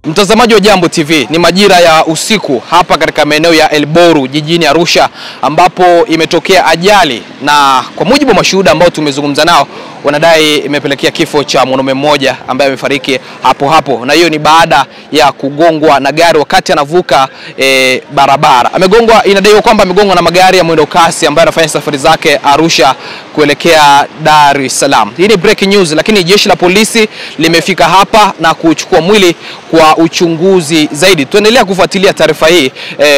Mtazamaji wa Jambo TV, ni majira ya usiku hapa katika maeneo ya Elboru jijini Arusha ambapo imetokea ajali, na kwa mujibu wa mashuhuda ambao tumezungumza nao wanadai imepelekea kifo cha mwanaume mmoja ambaye amefariki hapo, na hiyo ni baada ya kugongwa na gari wakati anavuka barabara. Inadaiwa kwamba amegongwa na magari ya mwendo kasi ambayo yanafanya safari zake Arusha kuelekea Dar es Salaam. Hii ni breaking news, lakini jeshi la polisi limefika hapa na kuchukua mwili kwa uchunguzi zaidi. Tuendelea kufuatilia taarifa hii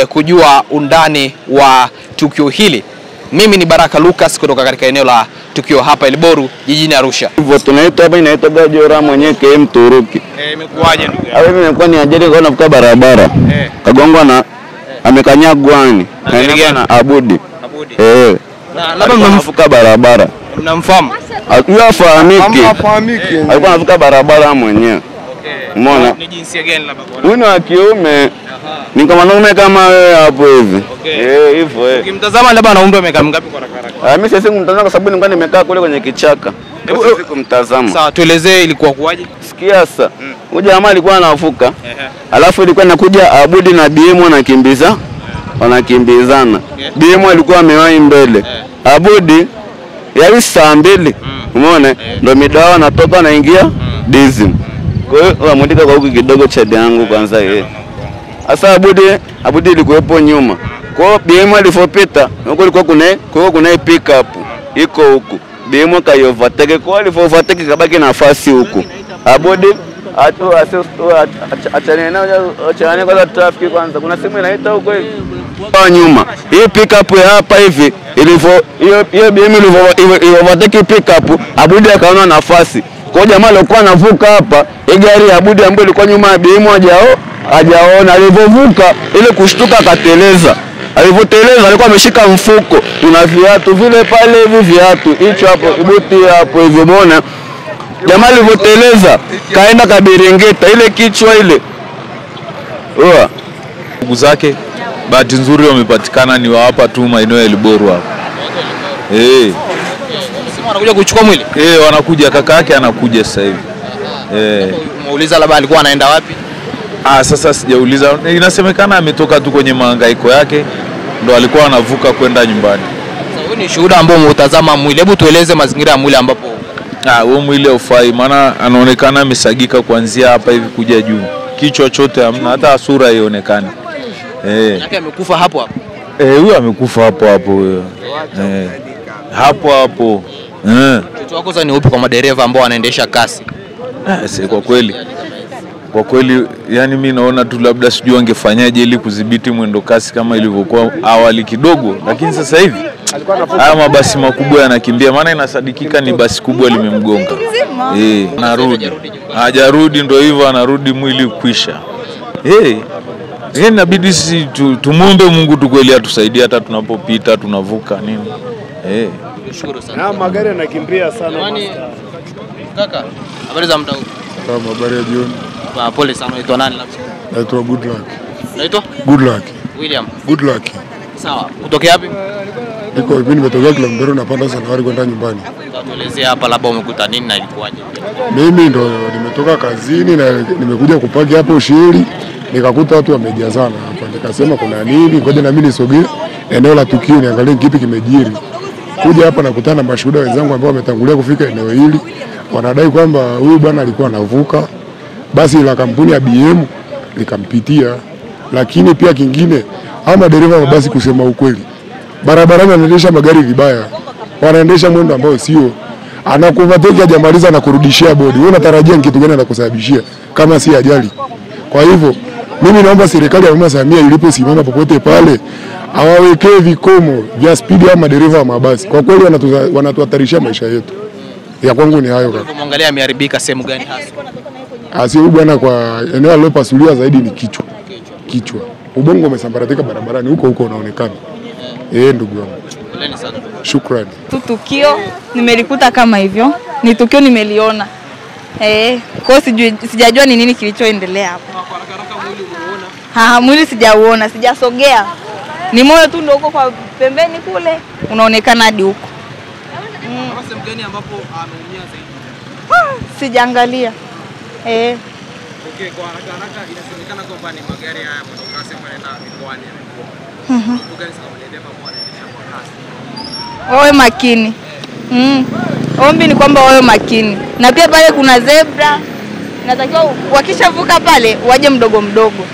kujua undani wa tukio hili. Mimi ni Baraka Lucas kutoka katika eneo la tukio hapa Elboru jijini Arusha. Hivyo tunaitwa hapa inaitwa Gajora mwenyewe KM Turuki. Imekuaje ndugu? Hapo imekuwa ni ajali kwa nafuka barabara. Kagongwa na amekanyagwani. Na Abudi. Na labda mnafuka barabara. Mnamfahamu? Hafahamiki. Alikuwa anavuka barabara mwenyewe. Umeona? Ni jinsia gani labda? Huyu ni wa kiume. Ni kama mwanaume kama wewe hapo hivi. Hivyo. Ukimtazama labda ana umri wa miaka mingapi kwa haraka? Mimi siwezi kumtazama kwa sababu nilikuwa nimekaa kule kwenye kichaka. Siwezi kumtazama. Sawa, tuelezee ilikuwa kuaje? Sikia sasa. Huyu jamaa alikuwa anavuka. Alafu ilikuwa inakuja Abudi na BM wanakimbizana. BM alikuwa amewahi mbele. Abudi yali saa 2. Umeona? Ndio midao anatoka anaingia diesel. Kwa hiyo wamundika kwa huku kidogo cha yangu kwanza yeye. Sasa Abudi ilikuwepo nyuma. Kwa hiyo BM alipopita, huko ilikuwa kuna pick up iko huku. BM kayovateke kwa alipovateke kabaki nafasi huku. Abudi achane kwa traffic kwanza. Kuna simu inaita huko kwa nyuma. Hii pick up ya hapa hivi hiyo BM ilivovateke pick up, Abudi akaona nafasi. Kwa jamaa alikuwa anavuka hapa, gari ya Abudi ambayo ilikuwa nyuma ya BM hajaona. Alipovuka ile kushtuka akateleza. Alipoteleza alikuwa ameshika mfuko. Tuna viatu vile pale hivi viatu. Hicho hapo buti hapo hivi umeona. Jamaa alipoteleza kaenda kabirengeta ile kichwa ile. Ndugu zake bahati nzuri wamepatikana ni wa hapa tu maeneo ya Elboru hapa. Sema wanakuja kuchukua mwili? Wanakuja, kaka yake anakuja sasa hivi. Umeuliza labda alikuwa anaenda wapi? Sasa sijauliza. Inasemekana ametoka tu kwenye mahangaiko yake ndo alikuwa anavuka kwenda nyumbani. Sasa wewe ni shuhuda ambao umetazama mwili. Hebu tueleze mazingira ya mwili ambapo huo mwili haufai, maana anaonekana amesagika kuanzia hapa hivi kuja juu. Kichwa chote hamna, hata sura haionekani. Yake amekufa hapo hapo. Huyo amekufa hapo hapo huyo. Hapo. Kitu wako sasa ni upi kwa madereva ambao wanaendesha kasi? Kwa kweli yani mimi naona tu labda sijui angefanyaje ili kudhibiti mwendo kasi kama ilivyokuwa awali kidogo, lakini sasa hivi haya mabasi makubwa yanakimbia, maana inasadikika ni basi kubwa limemgonga. Anarudi. Hajarudi, ndio hivyo anarudi mwili kwisha. Inabidi sisi tumuombe Mungu tu kweli atusaidie hata tunapopita tunavuka nini. Nashukuru sana. Na magari yanakimbia sana. Kaka, habari za mtao? Kama habari ya jioni. Pole sana. Unaitwa nani labda? Naitwa Good Luck. Unaitwa? Good Luck. William. Good Luck. Sawa. Kutokea wapi? Mimi nimetokea Kilambero napanda safari kwenda nyumbani. Tuelezea hapa labda umekuta nini na ilikuwaje? Mimi ndo nimetoka kazini na nimekuja kupaki hapo Ushiri, nikakuta watu wamejazana hapa. Nikasema kuna nini? Ngoja na mimi nisogee eneo la tukio niangalie kipi kimejiri. Kuja hapa nakutana na mashuhuda wenzangu ambao wametangulia kufika eneo hili. Wanadai kwamba huyu bwana alikuwa anavuka, basi la kampuni ya BM likampitia. Lakini pia kingine, hao madereva wa basi kusema ukweli, barabarani wanaendesha magari vibaya. Wanaendesha mwendo ambao sio. Anakuvateka hajamaliza na kurudishia bodi. Wewe unatarajia kitu gani anakusababishia kama si ajali? Kwa hivyo mimi naomba serikali ya Mama Samia iliposimama popote pale awawekee vikomo vya spidi ya madereva wa mabasi. Kwa kweli wanatuhatarisha maisha yetu. Ya kwangu ni hayo kaka. Muangalia ameharibika sehemu gani hasa? Huyu bwana kwa eneo alilopasuliwa zaidi ni kichwa. Ubongo umesambaratika barabarani huko unaonekana. Ndugu wangu. Poleni sana. Shukrani. Tukio nimelikuta kama hivyo. Ni tukio nimeliona. Kwa sijajua ni nini kilichoendelea hapo. Mwili sijauona, sijasogea. Ni moyo tu ndio uko kwa pembeni kule unaonekana hadi huko. Sehemu gani ambapo ameumia zaidi? Sijaangalia. Okay, kwa haraka inasemekana kwamba ni magari haya mwendokasi yanaenda mikoani. Gari kama dereva anaendesha kwa kasi. Wawe makini. Ombi ni kwamba wawe makini. Na pia pale kuna zebra. Natakiwa wakishavuka pale waje mdogo mdogo.